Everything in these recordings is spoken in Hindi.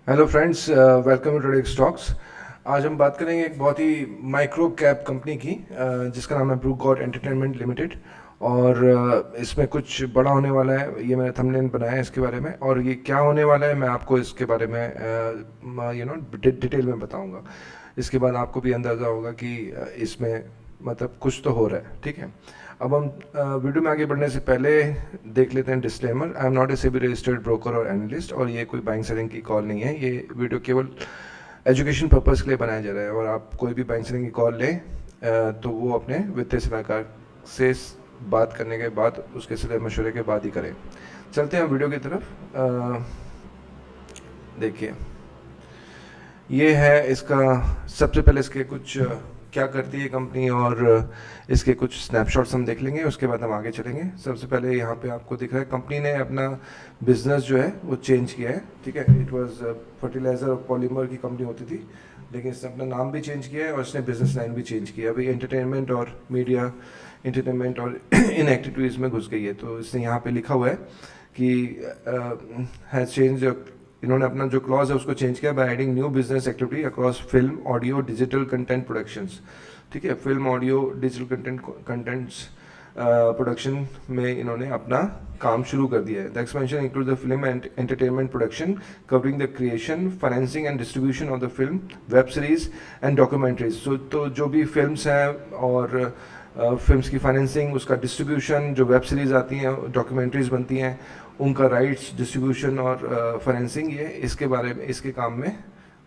Hello friends, welcome to today stocks. आज हम बात करेंगे एक बहुत ही माइक्रो कैप कंपनी की, जिसका नाम है ब्रू गॉड एंटरटेनमेंट लिमिटेड। और इसमें कुछ बड़ा होने वाला है, ये मैंने थंबनेल बनाया है इसके बारे में। और ये क्या होने वाला है मैं आपको इसके बारे में डिटेल में बताऊंगा। इसके बाद आपको भी अंदाज़ा होगा कि इसमें मतलब कुछ तो हो रहा है। ठीक है, अब हम वीडियो में आगे बढ़ने से पहले देख लेते हैं disclaimer. I am not a SEBI registered broker और एनालिस्ट, और ये कोई बाइंग सेलिंग की कॉल नहीं है। ये वीडियो केवल एजुकेशन पर्पज़ के लिए बनाया जा रहा है। और आप कोई भी बाइंग सेलिंग की कॉल लें तो वो अपने वित्तीय सलाहकार से बात करने के बाद, उसके सलाह मशवरे के बाद ही करें। चलते हैं वीडियो की तरफ। देखिए, ये है इसका, सबसे पहले इसके कुछ क्या करती है कंपनी और इसके कुछ स्नैपशॉट्स हम देख लेंगे, उसके बाद हम आगे चलेंगे। सबसे पहले यहाँ पे आपको दिख रहा है कंपनी ने अपना बिजनेस जो है वो चेंज किया है। ठीक है, इट वाज फर्टिलाइज़र और पॉलीमर की कंपनी होती थी, लेकिन इसने अपना नाम भी चेंज किया है और इसने बिजनेस लाइन भी चेंज किया है। अभी एंटरटेनमेंट और मीडिया, एंटरटेनमेंट और इन एक्टिविटीज़ में घुस गई है। तो इसने यहाँ पे लिखा हुआ है कि हैज़ चेंज, इन्होंने अपना जो क्लॉज है उसको चेंज किया by adding new business activity across film, audio, digital content productions. ठीक है, film, audio, digital contents production में इन्होंने अपना काम शुरू कर दिया है। The expansion include the film and entertainment production covering the creation, financing and distribution of the film, web series and documentaries. तो जो भी फिल्म्स हैं और फिल्म्स की फाइनेंसिंग, उसका डिस्ट्रीब्यूशन, जो वेब सीरीज़ आती हैं, डॉक्यूमेंट्रीज बनती हैं, उनका राइट्स, डिस्ट्रीब्यूशन और फाइनेंसिंग, ये इसके बारे में, इसके काम में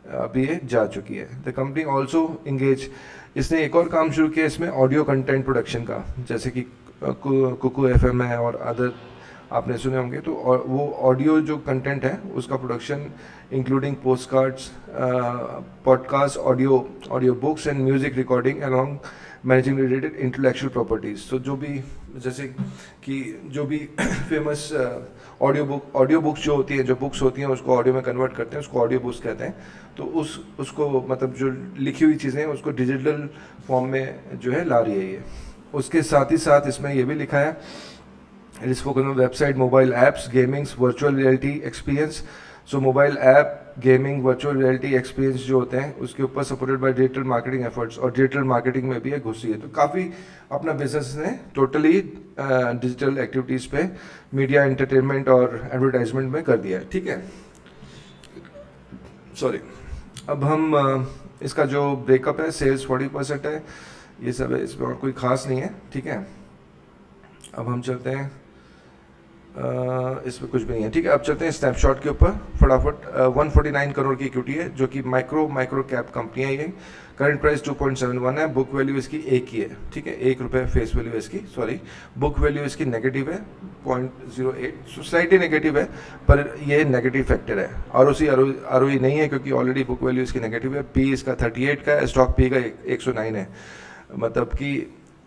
अभी ये जा चुकी है। द कंपनी ऑल्सो इंगेज, इसने एक और काम शुरू किया इसमें ऑडियो कंटेंट प्रोडक्शन का, जैसे कि कुकू एफएम है और अदर आपने सुने होंगे। तो वो ऑडियो जो कंटेंट है उसका production including post cards, podcast, audio books and music recording along managing related intellectual properties. तो जो भी, जैसे कि जो भी फेमस ऑडियो बुक्स जो होती हैं, जो बुक्स होती हैं उसको ऑडियो में कन्वर्ट करते हैं, उसको ऑडियो बुक्स कहते हैं। तो उसको मतलब जो लिखी हुई चीज़ें हैं उसको डिजिटल फॉर्म में जो है ला रही है ये। उसके साथ ही साथ इसमें ये भी लिखा है, it is focus on website, mobile apps, gamings, virtual reality experience. So mobile app, gaming, virtual reality experience जो होते हैं उसके ऊपर supported by digital marketing efforts, और डिजिटल मार्केटिंग में भी है घुसी है। तो काफ़ी अपना बिजनेस ने टोटली डिजिटल एक्टिविटीज़ पे, मीडिया, एंटरटेनमेंट और एडवर्टाइजमेंट में कर दिया है। ठीक है, सॉरी। अब हम इसका जो ब्रेकअप है, सेल्स 40% है, ये सब है, इसमें और कोई खास नहीं है। ठीक है, अब हम चलते हैं, इसमें कुछ भी नहीं है। ठीक है, अब चलते हैं स्नैपशॉट के ऊपर फटाफट। 149 करोड़ की इक्विटी है, जो कि माइक्रो कैप कंपनी है ये। करंट प्राइस 2.71 है, बुक वैल्यू इसकी एक ही है। ठीक है, ₹1 फेस वैल्यू है इसकी, सॉरी, बुक वैल्यू इसकी नेगेटिव है 0.08, स्लाइटली नेगेटिव है, पर ये नेगेटिव फैक्टर है। आरओई नहीं है क्योंकि ऑलरेडी बुक वैल्यू इसकी नेगेटिव है। पी इसका 38 का है, स्टॉक पी का 109 है, मतलब कि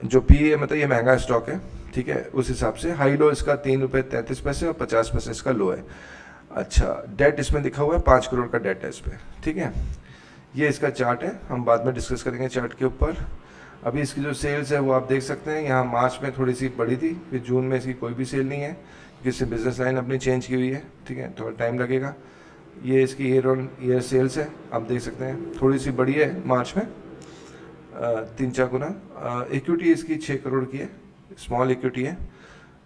जो पी है मतलब ये महंगा स्टॉक है। ठीक है, उस हिसाब से हाई लो इसका ₹3.33 और 50 पैसे इसका लो है। अच्छा, डेट इसमें दिखा हुआ है 5 करोड़ का डेट है इस पर। ठीक है, ये इसका चार्ट है, हम बाद में डिस्कस करेंगे चार्ट के ऊपर। अभी इसकी जो सेल्स है वो आप देख सकते हैं, यहाँ मार्च में थोड़ी सी बढ़ी थी, फिर जून में इसकी कोई भी सेल नहीं है क्योंकि इससे बिजनेस लाइन अपनी चेंज की हुई है। ठीक है, थोड़ा टाइम लगेगा। ये इसकी ईयर ऑन ईयर सेल्स है, आप देख सकते हैं थोड़ी सी बढ़ी है मार्च में, 3-4 गुना। इक्विटी इसकी 6 करोड़ की है, स्मॉल इक्विटी है,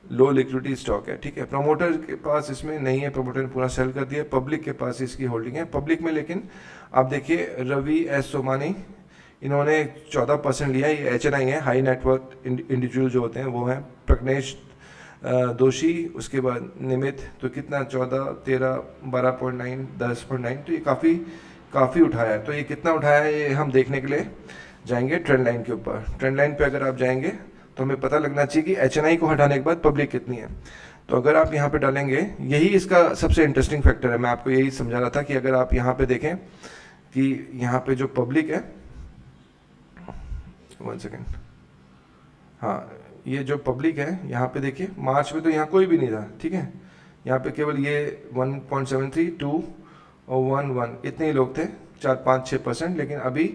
लो लिक्विडिटी स्टॉक है। ठीक है, प्रमोटर के पास इसमें नहीं है, प्रमोटर ने पूरा सेल कर दिया। पब्लिक के पास इसकी होल्डिंग है, पब्लिक में लेकिन आप देखिए रवि एस सोमानी, इन्होंने 14% लिया है। ये HNI है, हाई नेटवर्क इंडिविजुअल जो होते हैं वो हैं। प्रज्ञेश दोषी, उसके बाद निमित, तो कितना 14, 13, 12.9, 10.9, तो ये काफ़ी उठाया है। तो ये कितना उठाया है ये हम देखने के लिए जाएंगे ट्रेंड लाइन के ऊपर। ट्रेंड लाइन पे अगर आप जाएंगे तो हमें पता लगना चाहिए कि HNI को हटाने के बाद पब्लिक कितनी है। तो अगर आप यहाँ पे डालेंगे, यही इसका सबसे इंटरेस्टिंग फैक्टर है। मैं आपको यही समझा रहा था कि अगर आप यहाँ पे देखें कि यहाँ पे जो पब्लिक है, 1 सेकेंड, हाँ, ये जो पब्लिक है यहाँ पे देखिए, मार्च में तो यहाँ कोई भी नहीं था। ठीक है, यहाँ पे केवल ये 1.73, 2 और 1 इतने ही लोग थे, 4-5-6%। लेकिन अभी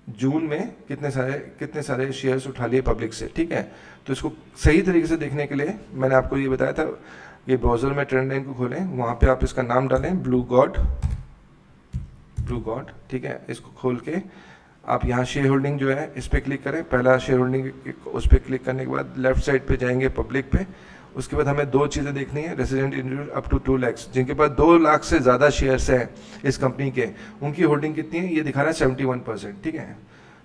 जून में कितने सारे शेयर्स उठा लिए पब्लिक से। ठीक है, तो इसको सही तरीके से देखने के लिए मैंने आपको ये बताया था, ये ब्राउज़र में ट्रेंड लाइन को खोलें, वहाँ पे आप इसका नाम डालें, ब्रू गॉड ब्लू गॉड, ठीक है। इसको खोल के आप यहाँ शेयर होल्डिंग जो है इस पर क्लिक करें। पहला शेयर होल्डिंग उस पर क्लिक करने के बाद लेफ्ट साइड पे जाएंगे पब्लिक पे। उसके बाद हमें दो चीज़ें देखनी है, resident individual up to 2 lakh, जिनके पास 2 लाख से ज़्यादा शेयर्स हैं इस कंपनी के, उनकी होल्डिंग कितनी है ये दिखा रहा है 71%, ठीक है।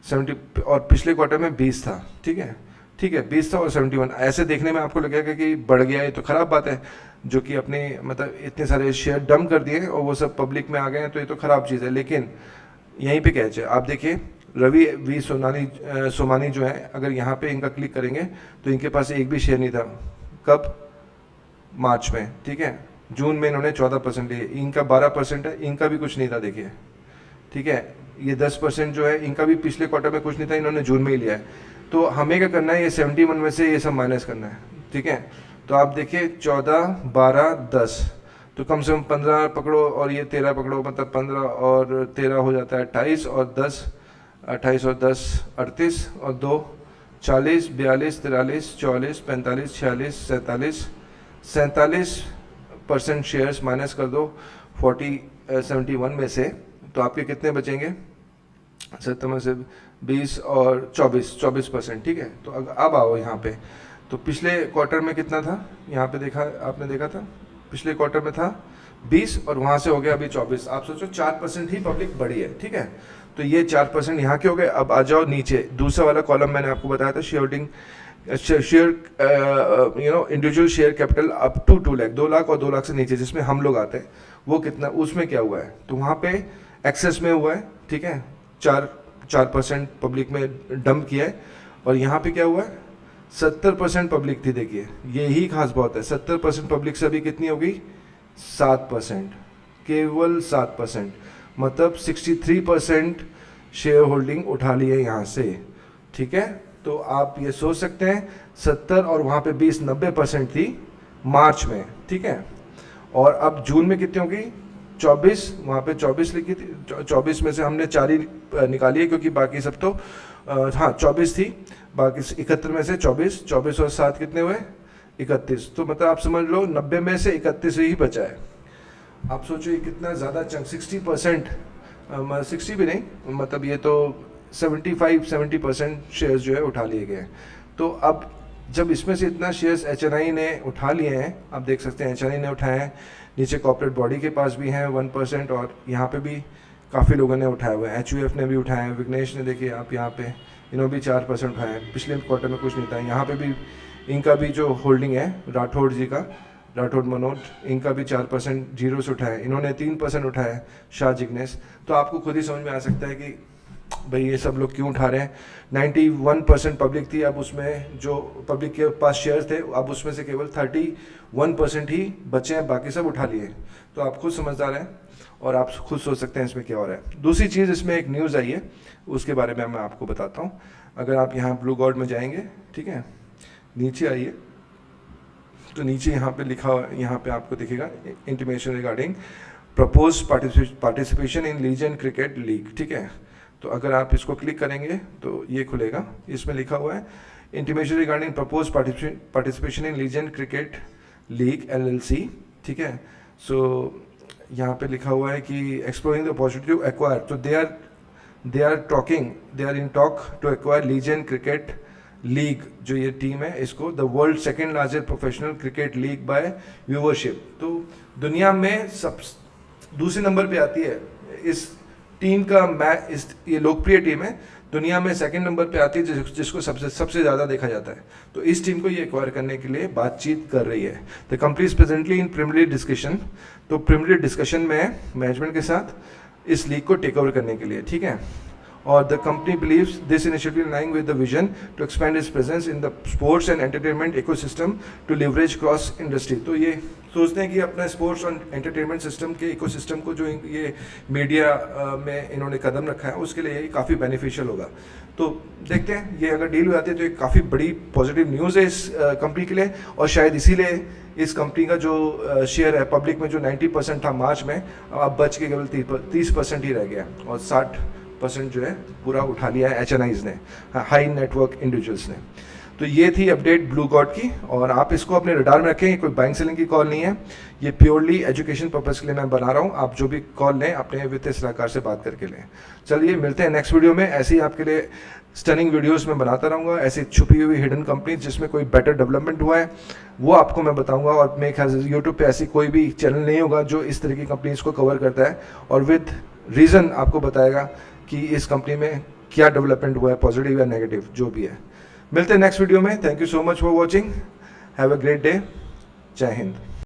70 और पिछले क्वार्टर में 20 था, ठीक है, ठीक है, 20 था और 71। ऐसे देखने में आपको लगेगा कि बढ़ गया है, तो ख़राब बात है, जो कि अपने मतलब इतने सारे शेयर डंप कर दिए और वो सब पब्लिक में आ गए हैं, तो ये तो ख़राब चीज़ है। लेकिन यहीं पे कैच है, आप देखिए रवि वी सोमानी जो है, अगर यहाँ पे इनका क्लिक करेंगे तो इनके पास एक भी शेयर नहीं था। कब? मार्च में, ठीक है। जून में इन्होंने 14% लिए, इनका 12% है, इनका भी कुछ नहीं था देखिए, ठीक है। ये 10% जो है इनका भी पिछले क्वार्टर में कुछ नहीं था, इन्होंने जून में ही लिया है। तो हमें क्या करना है, ये 71 में से ये सब माइनस करना है, ठीक है। तो आप देखिए 14, 12, 10, तो कम से कम 15 पकड़ो और ये 13 पकड़ो, मतलब 15 और 13 हो जाता है 28 और 10, 28 और 10 38 और 2 40, 42, 43, 44, 45, 46, 47% शेयर्स माइनस कर दो 71 में से, तो आपके कितने बचेंगे? 70 से 20 और 24%, ठीक है। तो अब आओ यहाँ पे, तो पिछले क्वार्टर में कितना था, यहाँ पे देखा, आपने देखा था पिछले क्वार्टर में था 20 और वहाँ से हो गया अभी 24। आप सोचो 4% ही पब्लिक बढ़ी है, ठीक है। तो ये 4% यहाँ के हो गए। अब आ जाओ नीचे, दूसरा वाला कॉलम मैंने आपको बताया था, share holding, share individual share capital up to 2 lakh, 2 lakh और 2 लाख से नीचे जिसमें हम लोग आते हैं, वो कितना, उसमें क्या हुआ है, तो वहाँ पे एक्सेस में हुआ है, ठीक है। 4% पब्लिक में डंप किया है। और यहाँ पे क्या हुआ है, 70% पब्लिक थी, देखिए यही खास बात है। 70% पब्लिक से अभी कितनी होगी, 7%, केवल 7%, मतलब 63% शेयर होल्डिंग उठा ली है यहाँ से, ठीक है। तो आप ये सोच सकते हैं 70 और वहाँ पे 20, 90% थी मार्च में, ठीक है। और अब जून में कितनी होगी, 24, वहाँ पे 24 लिखी थी, 24 में से हमने 4 ही निकाली है, क्योंकि बाकी सब तो हाँ 24 थी, बाकी 71 में से 24 और 7 कितने हुए, 31। तो मतलब आप समझ लो 90 में से 31 ही बचा है। आप सोचो ये कितना ज़्यादा चंक, 60%, 60 भी नहीं, मतलब ये तो 70% शेयर्स जो है उठा लिए गए। तो अब जब इसमें से इतना शेयर्स HNI ने उठा लिए हैं, आप देख सकते हैं HNI ने उठाए हैं, नीचे कॉर्पोरेट बॉडी के पास भी हैं 1%, और यहाँ पे भी काफ़ी लोगों ने उठाया हुआ है, HUF ने भी उठाया है, विघ्नेश ने, देखिए आप यहाँ पे, इन्होंने भी 4% उठाए हैं। पिछले क्वार्टर में कुछ नहीं था। यहाँ पे भी इनका भी जो होल्डिंग है राठौड़ जी का, राठौड़ मनोज, इनका भी 4% जीरो से उठाया, इन्होंने 3% उठाया, शाह जिग्नेश। तो आपको खुद ही समझ में आ सकता है कि भाई ये सब लोग क्यों उठा रहे हैं। 91% पब्लिक थी, अब उसमें जो पब्लिक के पास शेयर थे, अब उसमें से केवल 31% ही बचे हैं, बाकी सब उठा लिए। तो आप खुद समझदार हैं और आप खुद सोच सकते हैं इसमें क्या हो रहा है। दूसरी चीज़, इसमें एक न्यूज़ आई है, उसके बारे में मैं आपको बताता हूँ। अगर आप यहाँ ब्लू गॉड में जाएंगे, ठीक है, नीचे आइए, तो नीचे यहाँ पे लिखा, यहाँ पे आपको दिखेगा intimation regarding propose participation in legend cricket league, ठीक है। तो अगर आप इसको क्लिक करेंगे तो ये खुलेगा, इसमें लिखा हुआ है intimation regarding propose participation in legend cricket league LLC, ठीक है। सो यहाँ पे लिखा हुआ है कि exploring the opportunity to acquire, तो they are in talk to acquire legend cricket league, जो ये टीम है, इसको the world second largest professional cricket league by viewership. तो दुनिया में सब दूसरे नंबर पे आती है इस टीम का मैच, ये लोकप्रिय टीम है, दुनिया में सेकंड नंबर पे आती है, जिसको सबसे ज़्यादा देखा जाता है। तो इस टीम को ये एक्वायर करने के लिए बातचीत कर रही है। The company is presently in preliminary discussion, तो प्रीलिमिनरी डिस्कशन में मैनेजमेंट के साथ इस लीग को टेक ओवर करने के लिए, ठीक है। और the company believes this initiative in line with the vision to expand its presence in the sports and entertainment ecosystem to leverage cross industry. तो ये सोचते हैं कि अपना स्पोर्ट्स और एंटरटेनमेंट सिस्टम के इकोसिस्टम को जो ये मीडिया में इन्होंने कदम रखा है, उसके लिए ये काफ़ी बेनिफिशियल होगा। तो देखते हैं ये अगर डील हो जाती है तो ये काफ़ी बड़ी पॉजिटिव न्यूज़ है इस कंपनी के लिए, और शायद इसीलिए इस कंपनी का जो शेयर है पब्लिक में जो 90% था मार्च में, अब बच के केवल 30% ही रह गया, और 60% जो है पूरा उठा लिया है HNIs ने, हाई नेटवर्क इंडिविजुअल्स ने। तो ये थी अपडेट ब्लू कॉर्ड की, और आप इसको अपने रडार में रखें। कोई बाइंग सेलिंग की कॉल नहीं है, ये प्योरली एजुकेशन पर्पज़ के लिए मैं बना रहा हूँ। आप जो भी कॉल लें अपने वित्तीय सलाहकार से बात करके लें। चलिए मिलते हैं नेक्स्ट वीडियो में। ऐसे ही आपके लिए स्टनिंग वीडियोस में बनाता रहूँगा, ऐसी छुपी हुई हिडन कंपनी जिसमें कोई बेटर डेवलपमेंट हुआ है वो आपको मैं बताऊँगा। और मेरे ख्याल से यूट्यूब पे ऐसी कोई भी चैनल नहीं होगा जो इस तरह की कंपनीज को कवर करता है और विद रीज़न आपको बताएगा कि इस कंपनी में क्या डेवलपमेंट हुआ है, पॉजिटिव या नेगेटिव जो भी है। मिलते हैं नेक्स्ट वीडियो में। Thank you so much for watching. Have a great day. जय हिंद।